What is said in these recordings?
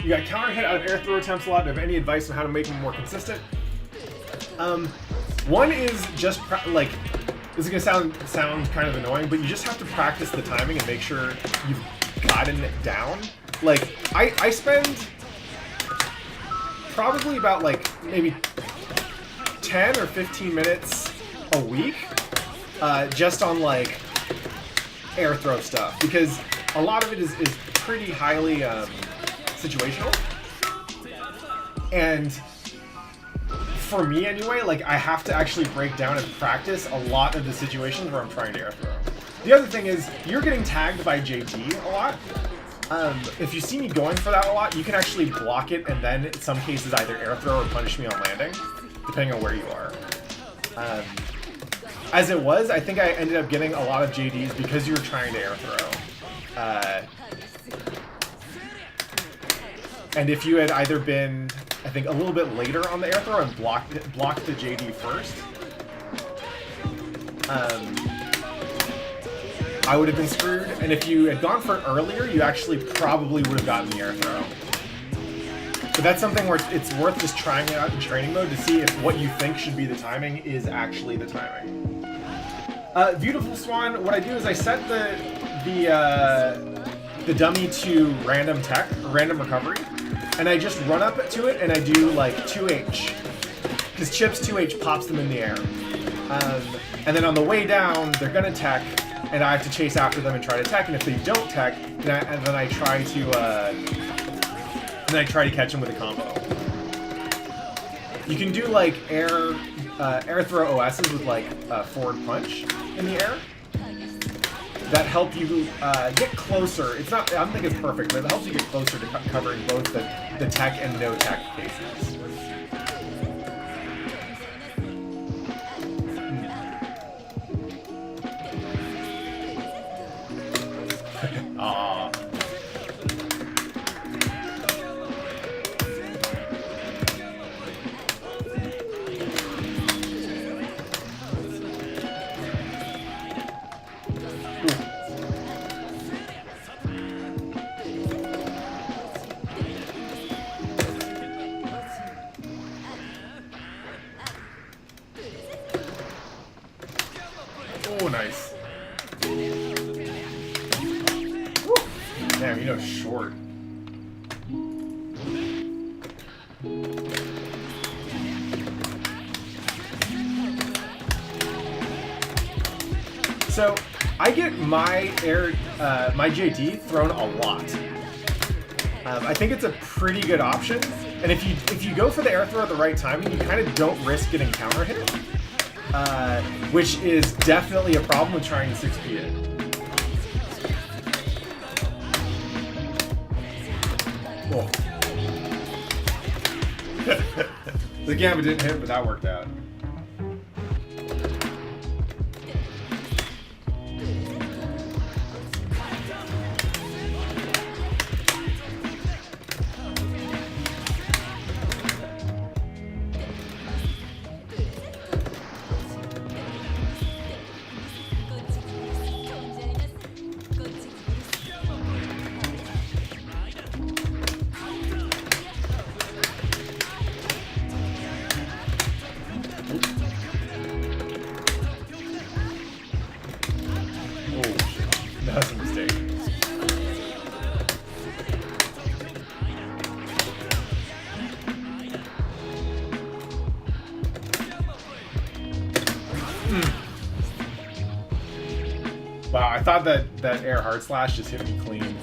You got counter hit out of air throw attempts a lot. Do you have any advice on how to make them more consistent? One is just like, this is gonna sound kind of annoying, but you just have to practice the timing and make sure you've gotten it down. Like I spend probably about like maybe 10 or 15 minutes a week just on like air throw stuff, because a lot of it is pretty highly situational. And for me anyway, like I have to actually break down and practice a lot of the situations where I'm trying to air throw. The other thing is, you're getting tagged by JD a lot. If you see me going for that a lot, you can actually block it and then in some cases either air throw or punish me on landing, depending on where you are. As it was, I think I ended up getting a lot of JDs because you were trying to air throw. And if you had either been, I think, a little bit later on the air throw and blocked the JD first, I would have been screwed. And if you had gone for it earlier, you actually probably would have gotten the air throw. But that's something where it's worth just trying it out in training mode to see if what you think should be the timing is actually the timing. Beautiful Swan, what I do is I set the dummy to random tech, random recovery, and I just run up to it and I do like 2H, because Chips 2H pops them in the air. And then on the way down, they're gonna tech, and I have to chase after them and try to tech, and if they don't tech, then I try to catch them with a combo. You can do like air throw OSs with like forward punch in the air that help you get closer. It's not, I don't think it's perfect, but it helps you get closer to covering both the tech and no tech cases. Aww. Oh, nice. Woo. Damn, you know, short. So, I get my my JD thrown a lot. I think it's a pretty good option, and if you go for the air throw at the right timing, you kind of don't risk getting counter hit, which is definitely a problem with trying to 6P it. Cool. The Gambit didn't hit, but that worked out. That's a mistake. Wow, I thought that air hard slash just hit me clean.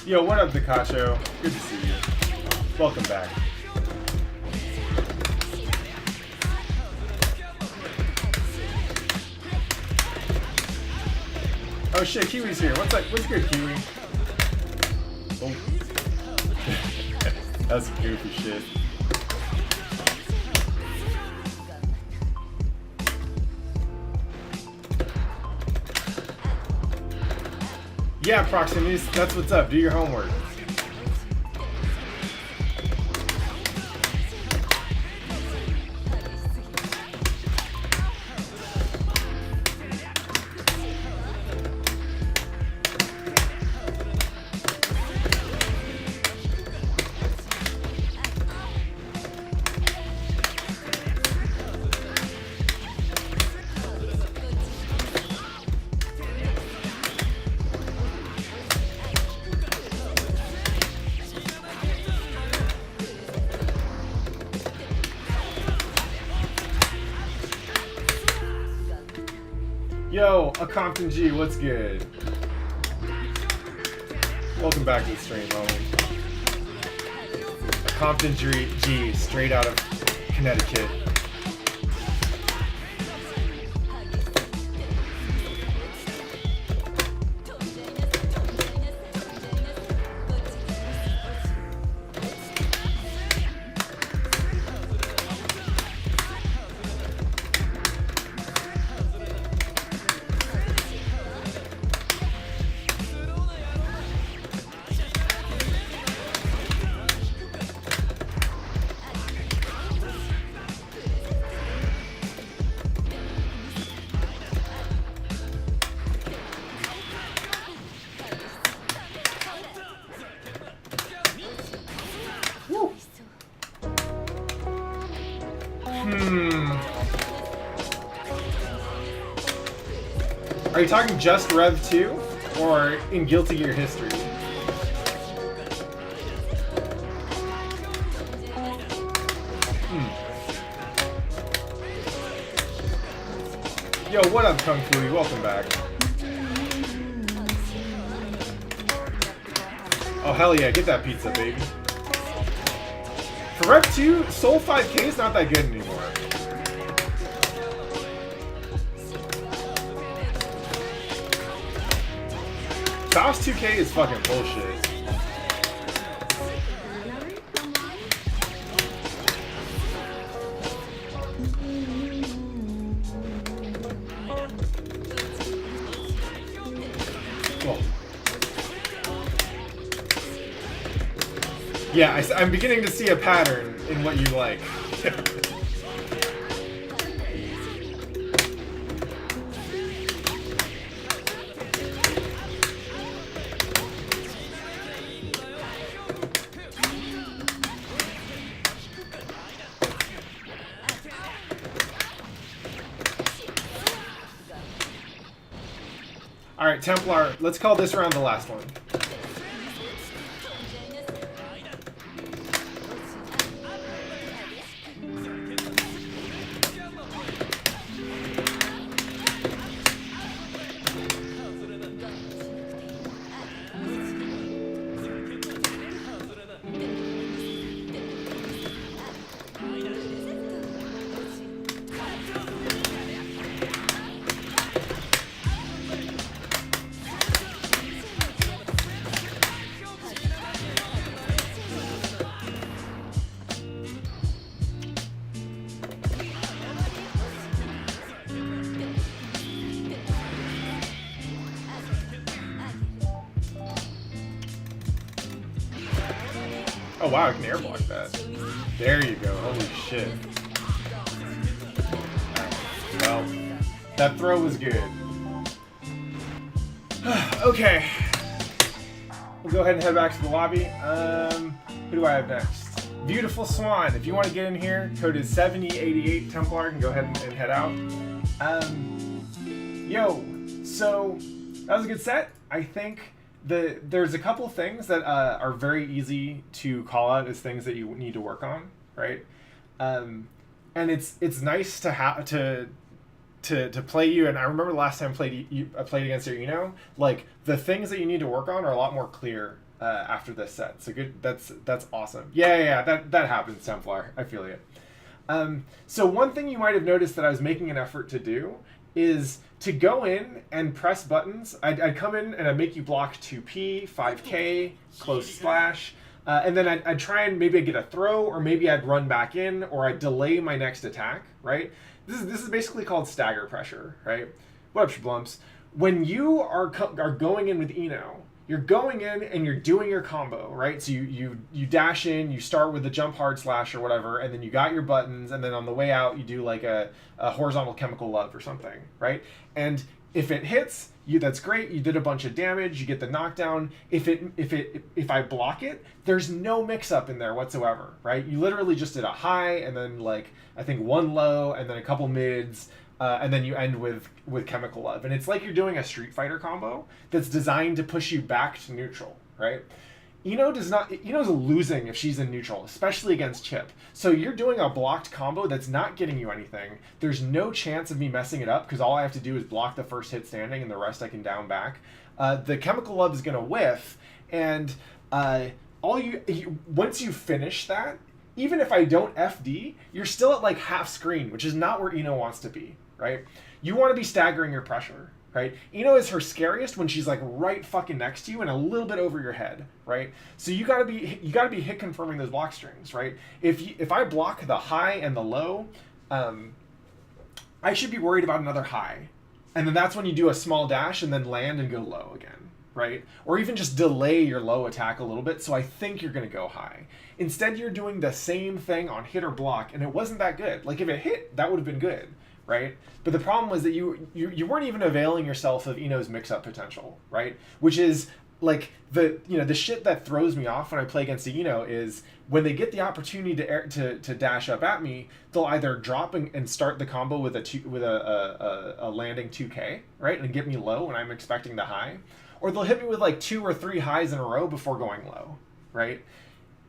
Yo, what up, Dakacho? Good to see you. Welcome back. Oh shit, Kiwi's here. What's up? What's good, Kiwi? Oh. That's some goofy shit. Yeah, Proximus, that's what's up. Do your homework. Yo, a Compton G, what's good? Welcome back to the stream, homie. A Compton G, straight out of Connecticut. Are you talking just Rev 2 or in Guilty Gear history? Yo, what up, Kung Fu? Welcome back. Oh, hell yeah, get that pizza, baby. For Rev 2, Soul 5K is not that good anymore. Faust 2K is fucking bullshit. Cool. Yeah, I'm beginning to see a pattern in what you like. Alright, Templar, let's call this round the last one. Oh wow, I can air block that. There you go, holy shit. Right. Well, that throw was good. Okay. We'll go ahead and head back to the lobby. Who do I have next? Beautiful Swan. If you want to get in here, code is 7088 Templar. Can go ahead and head out. Yo, so that was a good set. I think there's a couple things that are very easy to call out as things that you need to work on, right? And it's nice to have to play you. And I remember the last time I played against you, like the things that you need to work on are a lot more clear after this set. So good. That's awesome. Yeah. That happens, Templar. I feel you. So one thing you might have noticed that I was making an effort to do is to go in and press buttons. I'd come in and I'd make you block 2P, 5K, close slash, and then I'd try and maybe I'd get a throw, or maybe I'd run back in, or I'd delay my next attack, right? This is basically called stagger pressure, right? What up, shablumps? When you are going in with Eno, you're going in and you're doing your combo, right? So you dash in, you start with the jump hard slash or whatever, and then you got your buttons, and then on the way out you do like a horizontal chemical love or something, right? And if it hits, that's great. You did a bunch of damage, you get the knockdown. If I block it, there's no mix up in there whatsoever, right? You literally just did a high, and then like I think one low, and then a couple mids. And then you end with Chemical Love. And it's like you're doing a Street Fighter combo that's designed to push you back to neutral, right? Eno's losing if she's in neutral, especially against Chip. So you're doing a blocked combo that's not getting you anything. There's no chance of me messing it up, because all I have to do is block the first hit standing, and the rest I can down back. The Chemical Love is going to whiff, and once you finish that, even if I don't FD, you're still at like half screen, which is not where Eno wants to be, right? You want to be staggering your pressure, right? Eno is her scariest when she's like right fucking next to you and a little bit over your head, right? So you gotta be hit confirming those block strings, right? If I block the high and the low, I should be worried about another high, and then that's when you do a small dash and then land and go low again, right? Or even just delay your low attack a little bit, so I think you're gonna go high. Instead, you're doing the same thing on hit or block, and it wasn't that good. Like if it hit, that would have been good, right? But the problem was that you weren't even availing yourself of Eno's mix-up potential, right? Which is like the shit that throws me off when I play against Eno is when they get the opportunity to dash up at me, they'll either drop and start the combo with a landing 2K, right, and get me low when I'm expecting the high, or they'll hit me with like 2 or 3 highs in a row before going low, right?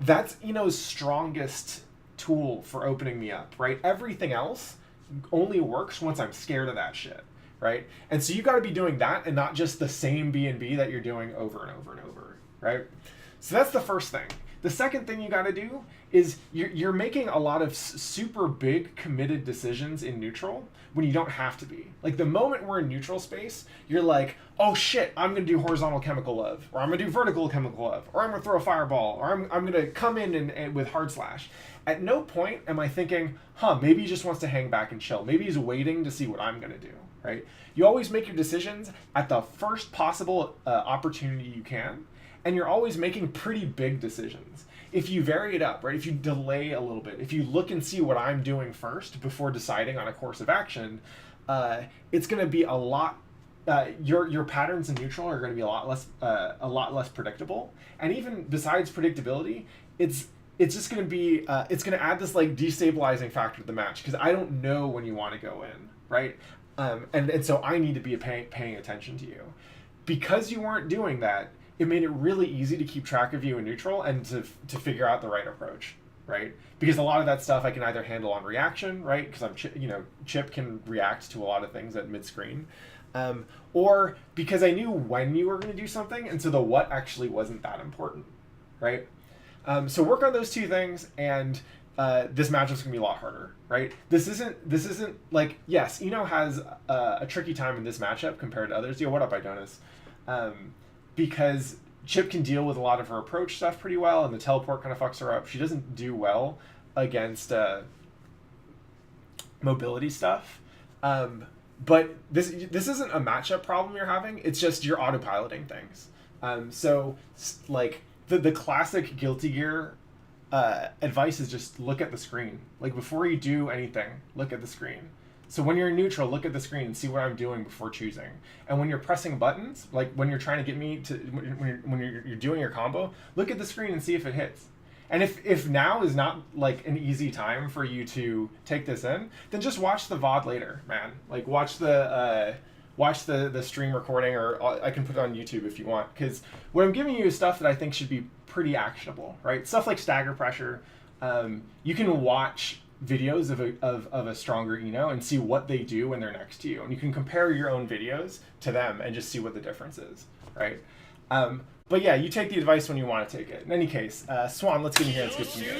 That's Eno's strongest tool for opening me up, right? Everything else only works once I'm scared of that shit, right? And so you got to be doing that and not just the same B&B that you're doing over and over and over, right? So that's the first thing. The second thing you got to do is you're making a lot of super big committed decisions in neutral when you don't have to be. Like the moment we're in neutral space, you're like, oh shit, I'm going to do horizontal chemical love, or I'm going to do vertical chemical love, or I'm going to throw a fireball, or I'm going to come in and with hard slash. At no point am I thinking, maybe he just wants to hang back and chill. Maybe he's waiting to see what I'm going to do, right? You always make your decisions at the first possible opportunity you can, and you're always making pretty big decisions. If you vary it up, right? If you delay a little bit, if you look and see what I'm doing first before deciding on a course of action, it's going to be a lot. Your patterns in neutral are going to be a lot less predictable. And even besides predictability, it's just going to be it's going to add this like destabilizing factor to the match, because I don't know when you want to go in, right? And so I need to be paying attention to you. Because you weren't doing that, it made it really easy to keep track of you in neutral and to figure out the right approach, right? Because a lot of that stuff I can either handle on reaction, right? Because Chip can react to a lot of things at mid-screen, or because I knew when you were going to do something, and so the what actually wasn't that important, right? So work on those two things, and this matchup's gonna be a lot harder, right? This isn't like, yes, Eno has a tricky time in this matchup compared to others. Yo, what up, Idonis? Because Chip can deal with a lot of her approach stuff pretty well, and the teleport kind of fucks her up. She doesn't do well against mobility stuff. But this isn't a matchup problem you're having. It's just you're autopiloting things. So like the classic Guilty Gear advice is just look at the screen. Like before you do anything, look at the screen. So when you're in neutral, look at the screen and see what I'm doing before choosing. And when you're pressing buttons, like when you're trying to get me to, when you're doing your combo, look at the screen and see if it hits. And if now is not like an easy time for you to take this in, then just watch the VOD later, man. Like watch the stream recording, or I can put it on YouTube if you want. Because what I'm giving you is stuff that I think should be pretty actionable, right? Stuff like stagger pressure. You can watch videos of a stronger Eno and see what they do when they're next to you, and you can compare your own videos to them and just see what the difference is, right? But yeah, you take the advice when you want to take it. In any case, Swan, let's get in here and skip some games.